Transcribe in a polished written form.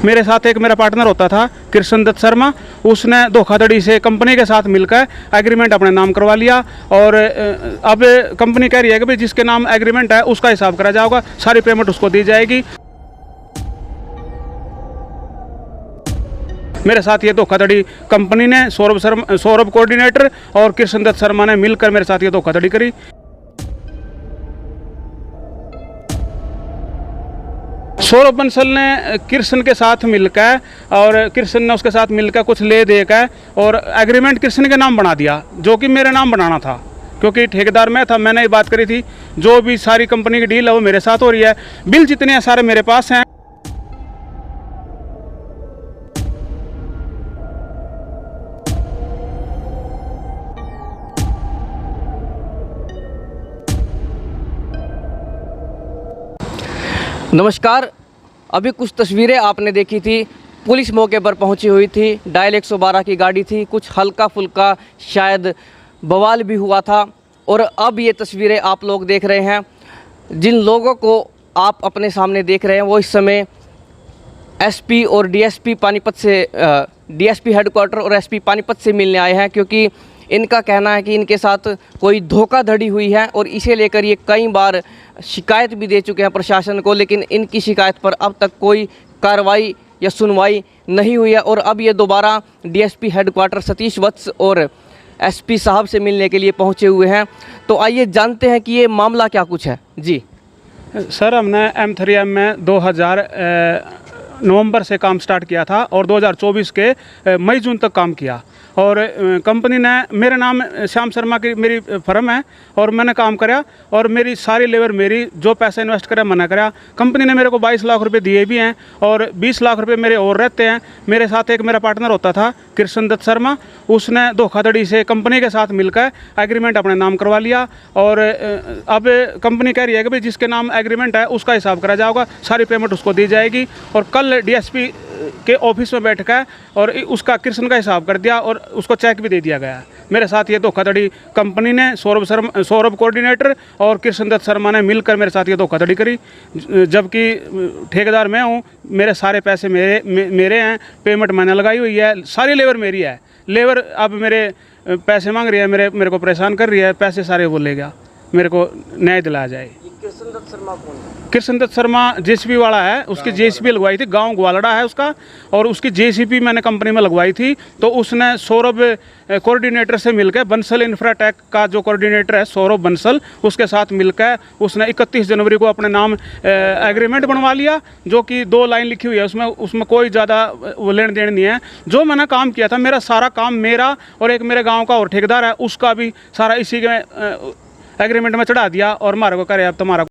मेरे साथ एक मेरा पार्टनर होता था कृष्ण दत्त शर्मा, उसने धोखाधड़ी से कंपनी के साथ मिलकर एग्रीमेंट अपने नाम करवा लिया और अब कंपनी कह रही है कि भाई जिसके नाम एग्रीमेंट है उसका हिसाब करा जाएगा, सारी पेमेंट उसको दी जाएगी। मेरे साथ ये धोखाधड़ी कंपनी ने सौरभ कोऑर्डिनेटर और कृष्ण दत्त शर्मा ने मिलकर मेरे साथ ये धोखाधड़ी करी। सौरभ बंसल ने कृष्ण के साथ मिलकर और कृष्ण ने उसके साथ मिलकर कुछ ले देकर और एग्रीमेंट कृष्ण के नाम बना दिया, जो कि मेरे नाम बनाना था क्योंकि ठेकेदार मैं था। मैंने ये बात करी थी, जो भी सारी कंपनी की डील है वो मेरे साथ हो रही है। बिल जितने हैं सारे मेरे पास हैं। नमस्कार। अभी कुछ तस्वीरें आपने देखी थी, पुलिस मौके पर पहुंची हुई थी, डायल 112 की गाड़ी थी, कुछ हल्का फुल्का शायद बवाल भी हुआ था। और अब ये तस्वीरें आप लोग देख रहे हैं। जिन लोगों को आप अपने सामने देख रहे हैं वो इस समय एसपी और डीएसपी पानीपत से डीएसपी हेडक्वार्टर और एसपी पानीपत से मिलने आए हैं, क्योंकि इनका कहना है कि इनके साथ कोई धोखाधड़ी हुई है और इसे लेकर ये कई बार शिकायत भी दे चुके हैं प्रशासन को, लेकिन इनकी शिकायत पर अब तक कोई कार्रवाई या सुनवाई नहीं हुई है। और अब ये दोबारा डीएसपी हेडक्वार्टर सतीश वत्स और एसपी साहब से मिलने के लिए पहुंचे हुए हैं। तो आइए जानते हैं कि ये मामला क्या कुछ है। जी सर, हमने M3M में 2000 नवंबर से काम स्टार्ट किया था और 2024 के मई जून तक काम किया। और कंपनी ने मेरे नाम श्याम शर्मा की मेरी फर्म है और मैंने काम कराया और मेरी सारी लेबर मेरी जो पैसा इन्वेस्ट करा मना कराया। कंपनी ने मेरे को 22 लाख रुपए दिए भी हैं और 20 लाख रुपए मेरे और रहते हैं। मेरे साथ एक मेरा पार्टनर होता था कृष्ण दत्त शर्मा, उसने धोखाधड़ी से कंपनी के साथ मिलकर एग्रीमेंट अपने नाम करवा लिया और अब कंपनी कह रही है कि भाई जिसके नाम एग्रीमेंट है उसका हिसाब करा जाएगा, सारी पेमेंट उसको दी जाएगी। और कल डीएसपी के ऑफिस में बैठकर और उसका कृष्ण का हिसाब कर दिया और उसको चेक भी दे दिया गया। मेरे साथ ये धोखाधड़ी कंपनी ने सौरभ कोऑर्डिनेटर और कृष्ण दत्त शर्मा ने मिलकर मेरे साथ ये धोखाधड़ी करी, जबकि ठेकेदार मैं हूँ। मेरे सारे पैसे मेरे हैं, पेमेंट मैंने लगाई हुई है, सारी लेबर मेरी है। लेबर अब मेरे पैसे मांग रही है, मेरे को परेशान कर रही है, पैसे सारे वो ले गया, मेरे को न्याय दिलाया जाए। कृष्ण दत्त शर्मा कौन है? कृष्ण दत्त शर्मा जेसीबी वाला है, उसकी जेसीबी लगवाई थी, गांव ग्वालड़ा है उसका, और उसकी जेसीबी मैंने कंपनी में लगवाई थी। तो उसने सौरभ कोऑर्डिनेटर से मिलकर, बंसल इंफ्राटेक का जो कोऑर्डिनेटर है सौरभ बंसल, उसके साथ मिलकर उसने 31 जनवरी को अपने नाम एग्रीमेंट बनवा लिया, जो कि 2 लाइन लिखी हुई है उसमें कोई ज़्यादा लेन देन नहीं है। जो मैंने काम किया था, मेरा सारा काम मेरा और एक मेरे गाँव का और ठेकेदार है उसका भी सारा इसी के एग्रीमेंट में चढ़ा दिया और हमारे को करे अब तुम्हारा